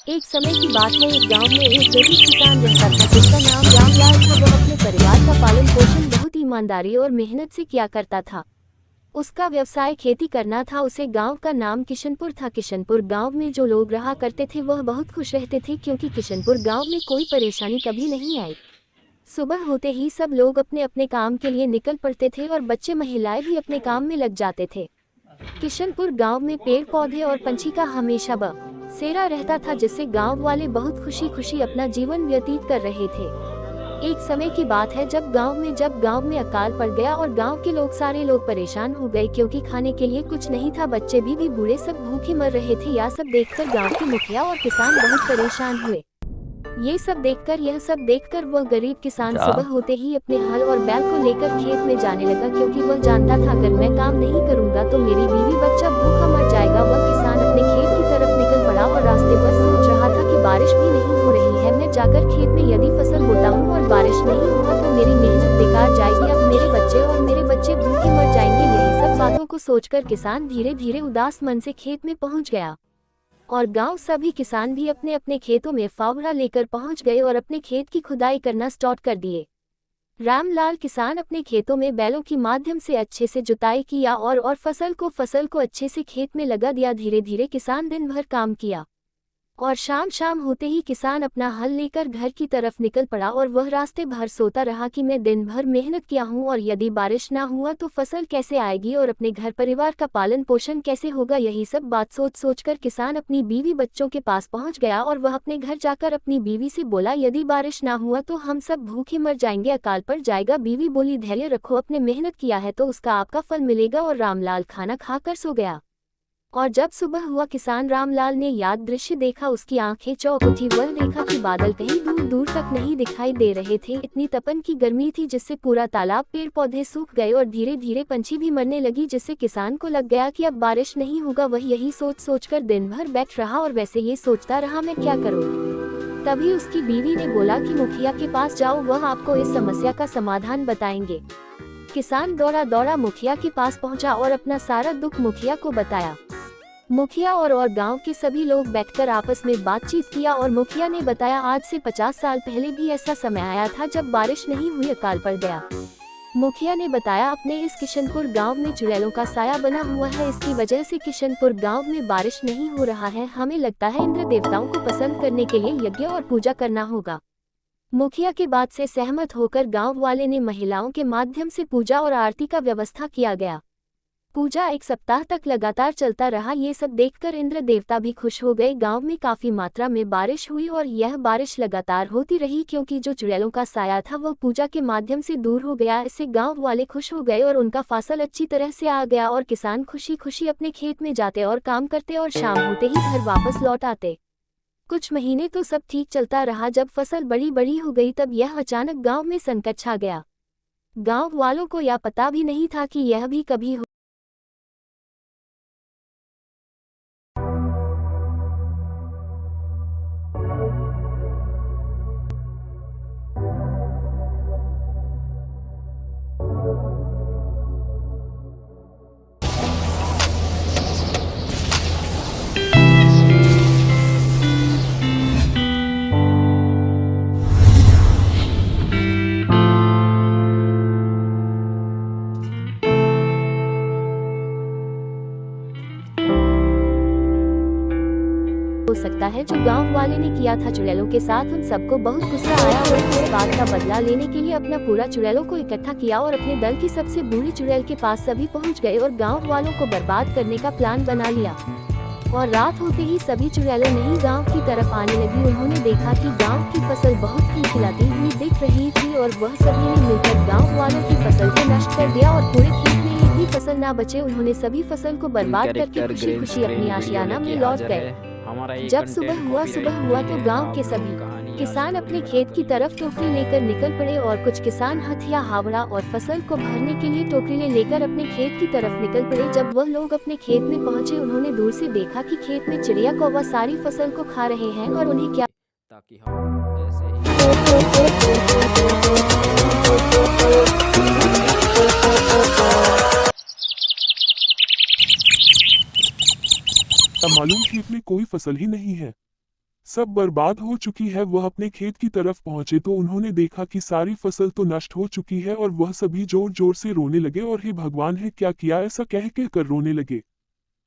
एक समय की बात है, एक गांव में एक गरीब किसान रहता था जिसका नाम रामलाल था। वह अपने परिवार का पालन पोषण बहुत ईमानदारी और मेहनत से किया करता था। उसका व्यवसाय खेती करना था। उसे गांव का नाम किशनपुर था। किशनपुर गांव में जो लोग रहा करते थे वह बहुत खुश रहते थे, क्योंकि किशनपुर गांव में कोई परेशानी कभी नहीं आई। सुबह होते ही सब लोग अपने अपने काम के लिए निकल पड़ते थे और बच्चे महिलाएं भी अपने काम में लग जाते थे। किशनपुर गांव में पेड़ पौधे और पंछी का हमेशा बसेरा रहता था, जिससे गांव वाले बहुत खुशी खुशी अपना जीवन व्यतीत कर रहे थे। एक समय की बात है, जब गांव में अकाल पड़ गया और गांव के सारे लोग परेशान हो गए, क्योंकि खाने के लिए कुछ नहीं था। बच्चे भी बूढ़े सब भूखे मर रहे थे। यह सब देखकर गांव के मुखिया और किसान बहुत परेशान हुए। यह सब देखकर वह गरीब किसान सुबह होते ही अपने हल और बैल को लेकर खेत में जाने लगा, क्योंकि वह जानता था अगर मैं काम नहीं करूंगा तो मेरी बीवी बच्चा भूखा मर जाएगा। वह किसान अपने खेत की तरफ निकल पड़ा और रास्ते पर सोच रहा था कि बारिश भी नहीं हो रही है, मैं जाकर खेत में यदि फसल बोता हूँ और बारिश नहीं हुआ तो मेरी मेहनत बेकार जाएगी। अब मेरे बच्चे और मेरे बच्चे भूखे मर जाएंगे। यही सब बातों को सोचकर किसान धीरे धीरे उदास मन से खेत में पहुँच गया। और गांव सभी किसान भी अपने अपने खेतों में फावड़ा लेकर पहुंच गए और अपने खेत की खुदाई करना स्टार्ट कर दिए। रामलाल किसान अपने खेतों में बैलों की माध्यम से अच्छे से जुताई किया और फसल को अच्छे से खेत में लगा दिया। धीरे धीरे किसान दिन भर काम किया और शाम होते ही किसान अपना हल लेकर घर की तरफ निकल पड़ा। और वह रास्ते भर सोता रहा कि मैं दिन भर मेहनत किया हूँ और यदि बारिश ना हुआ तो फसल कैसे आएगी और अपने घर परिवार का पालन पोषण कैसे होगा। यही सब बात सोचकर किसान अपनी बीवी बच्चों के पास पहुँच गया और वह अपने घर जाकर अपनी बीवी से बोला, यदि बारिश ना हुआ तो हम सब भूखे मर जाएंगे, अकाल पड़ जाएगा। बीवी बोली, धैर्य रखो, आपने मेहनत किया है तो उसका आपका फल मिलेगा। और रामलाल खाना खाकर सो गया। और जब सुबह हुआ, किसान रामलाल ने याद दृश्य देखा। उसकी आंखें चौंक उठी। वह देखा कि बादल कहीं दूर दूर तक नहीं दिखाई दे रहे थे। इतनी तपन की गर्मी थी जिससे पूरा तालाब, पेड़ पौधे सूख गए और धीरे धीरे पंछी भी मरने लगी, जिससे किसान को लग गया कि अब बारिश नहीं होगा। वह यही सोचकर दिन भर बैठ रहा और वैसे ये सोचता रहा, मैं क्या करूं। तभी उसकी बीवी ने बोला कि मुखिया के पास जाओ, वह आपको इस समस्या का समाधान बताएंगे। किसान दौड़ा दौड़ा मुखिया के पास पहुंचा और अपना सारा दुख मुखिया को बताया। मुखिया और गांव के सभी लोग बैठकर आपस में बातचीत किया और मुखिया ने बताया, आज से 50 साल पहले भी ऐसा समय आया था जब बारिश नहीं हुई, अकाल पड़ गया। मुखिया ने बताया, अपने इस किशनपुर गांव में चुड़ैलों का साया बना हुआ है, इसकी वजह से किशनपुर गांव में बारिश नहीं हो रहा है। हमें लगता है इंद्र देवताओं को प्रसन्न करने के लिए यज्ञ और पूजा करना होगा। मुखिया के बात से सहमत होकर गांव वाले ने महिलाओं के माध्यम से पूजा और आरती का व्यवस्था किया गया। पूजा एक सप्ताह तक लगातार चलता रहा। ये सब देखकर इंद्र देवता भी खुश हो गए। गांव में काफी मात्रा में बारिश हुई और यह बारिश लगातार होती रही, क्योंकि जो चुड़ैलों का साया था वह पूजा के माध्यम से दूर हो गया। इससे गांव वाले खुश हो गए और उनका फसल अच्छी तरह से आ गया और किसान खुशी खुशी अपने खेत में जाते और काम करते और शाम होते ही घर वापस लौट आते। कुछ महीने तो सब ठीक चलता रहा। जब फसल बड़ी बड़ी हो गई तब यह अचानक गाँव में संकट छा गया। गाँव वालों को यह पता भी नहीं था कि यह भी कभी हो सकता है। जो गांव वाले ने किया था चुड़ैलों के साथ, उन सबको बहुत गुस्सा आया और इस बात का बदला लेने के लिए अपना पूरा चुड़ैलों को इकट्ठा किया और अपने दल की सबसे बूढ़ी चुड़ैल के पास सभी पहुंच गए और गांव वालों को बर्बाद करने का प्लान बना लिया। और रात होते ही सभी चुड़ैलें नहीं गांव की तरफ आने लगी। उन्होंने देखा कि गांव की फसल बहुत खिलखिलाती हुई दिख रही थी और वह सभी ने मिलकर गांव वालों की फसल को नष्ट कर दिया और पूरे खेत में एक भी फसल ना बचे। उन्होंने सभी फसल को बर्बाद करके खुशी खुशी अपनी आशियाना में लौट गए। जब सुबह हुआ तो गांव के सभी किसान अपने खेत की तरफ टोकरी लेकर निकल पड़े और कुछ किसान हथिया हावड़ा और फसल को भरने के लिए टोकरी लेकर अपने खेत की तरफ निकल पड़े। जब वह लोग अपने खेत में पहुंचे, उन्होंने दूर से देखा कि खेत में चिड़िया कौवा सारी फसल को खा रहे हैं और उन्हें क्या ताकि हम ऐसे तब मालूम खेत में कोई फसल ही नहीं है। सब बर्बाद हो चुकी है। वह अपने खेत की तरफ पहुंचे तो उन्होंने देखा कि सारी फसल तो नष्ट हो चुकी है और वह सभी जोर जोर से रोने लगे और हे भगवान है क्या किया, ऐसा कह कर रोने लगे।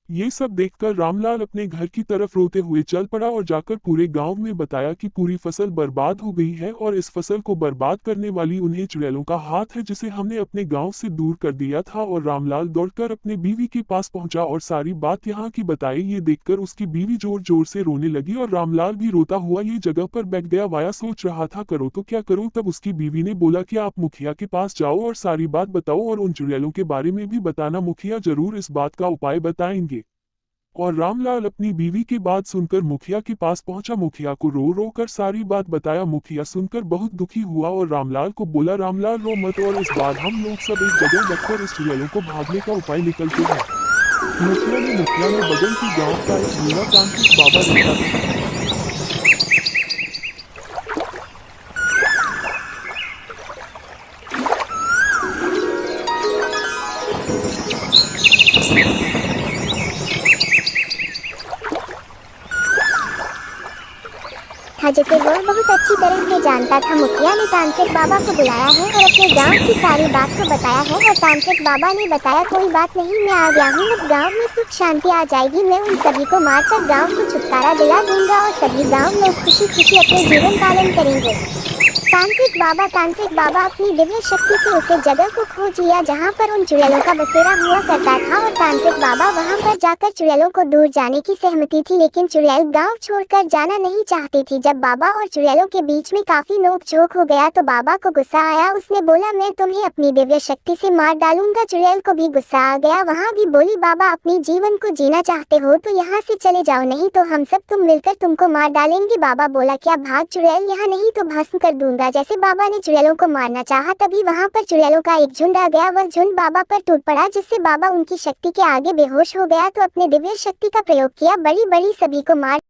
ये सब देखकर रामलाल अपने घर की तरफ रोते हुए चल पड़ा और जाकर पूरे गांव में बताया कि पूरी फसल बर्बाद हो गई है और इस फसल को बर्बाद करने वाली उन्हीं चुड़ैलों का हाथ है जिसे हमने अपने गांव से दूर कर दिया था। और रामलाल दौड़कर अपने बीवी के पास पहुंचा और सारी बात यहाँ की बताई। ये देखकर उसकी बीवी जोर जोर से रोने लगी और रामलाल भी रोता हुआ ये जगह पर बैठ गया। वाया सोच रहा था करो तो क्या करूं। तब उसकी बीवी ने बोला कि आप मुखिया के पास जाओ और सारी बात बताओ और उन चुड़ैलों के बारे में भी बताना, मुखिया जरूर इस बात का उपाय बताएंगे। और रामलाल अपनी बीवी की बात सुनकर मुखिया के पास पहुंचा। मुखिया को रो रो कर सारी बात बताया। मुखिया सुनकर बहुत दुखी हुआ और रामलाल को बोला रामलाल रो मत और इस बार हम लोग सब एक जगह बैठकर इस चुड़ैलों को भागने का उपाय निकलते हैं। मुखिया ने बगल के गांव का एक बूढ़ा तांत्रिक बाबा रहता था। था जिसे वह बहुत अच्छी तरह से जानता था। मुखिया ने तांत्रिक बाबा को बुलाया है और अपने गांव की सारी बात को बताया है और तांत्रिक बाबा ने बताया कोई बात नहीं, मैं आ गया हूँ, अब गांव में सुख शांति आ जाएगी। मैं उन सभी को मारकर गांव को छुटकारा दिला दूंगा और सभी गांव लोग खुशी खुशी अपने जीवन पालन करेंगे। तांत्रिक बाबा अपनी दिव्य शक्ति से उसे जगह को खोज लिया जहाँ पर उन चुड़ैलों का बसेरा हुआ करता था और तांत्रिक बाबा वहाँ पर जाकर चुड़ैलों को दूर जाने की सहमति थी, लेकिन चुड़ैल गांव छोड़कर जाना नहीं चाहती थी। जब बाबा और चुड़ैलों के बीच में काफी नोक-झोंक हो गया तो बाबा को गुस्सा आया। उसने बोला मैं तुम्हें अपनी दिव्य शक्ति से मार डालूंगा। चुड़ैल को भी गुस्सा आ गया, वहाँ भी बोली बाबा अपनी जीवन को जीना चाहते हो तो यहाँ से चले जाओ, नहीं तो हम सब तुम मिलकर तुमको मार डालेंगे। बाबा बोला क्या भाग चुड़ैल, यहाँ नहीं तो भस्म कर दूंगा। जैसे बाबा ने चुड़ैलों को मारना चाहा तभी वहाँ पर चुड़ैलों का एक झुंड आ गया। वह झुंड बाबा पर टूट पड़ा जिससे बाबा उनकी शक्ति के आगे बेहोश हो गया। तो अपने दिव्य शक्ति का प्रयोग किया, बड़ी बड़ी सभी को मार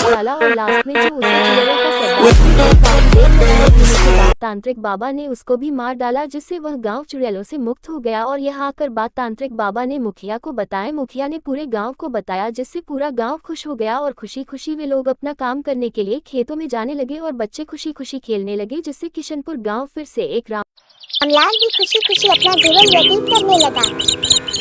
डाला और लास्ट में जो उसे चुड़ैलों का सरदार के बाद तांत्रिक बाबा ने उसको भी मार डाला जिससे वह गांव चुड़ैलों से मुक्त हो गया। और यह आकर बात तांत्रिक बाबा ने मुखिया को बताया। मुखिया ने पूरे गांव को बताया जिससे पूरा गांव खुश हो गया और खुशी खुशी वे लोग अपना काम करने के लिए खेतों में जाने लगे और बच्चे खुशी खुशी खेलने लगे, जिससे किशनपुर गाँव फिर से एक रामलाल भी खुशी खुशी अपना जीवन व्यतीत करने लगा।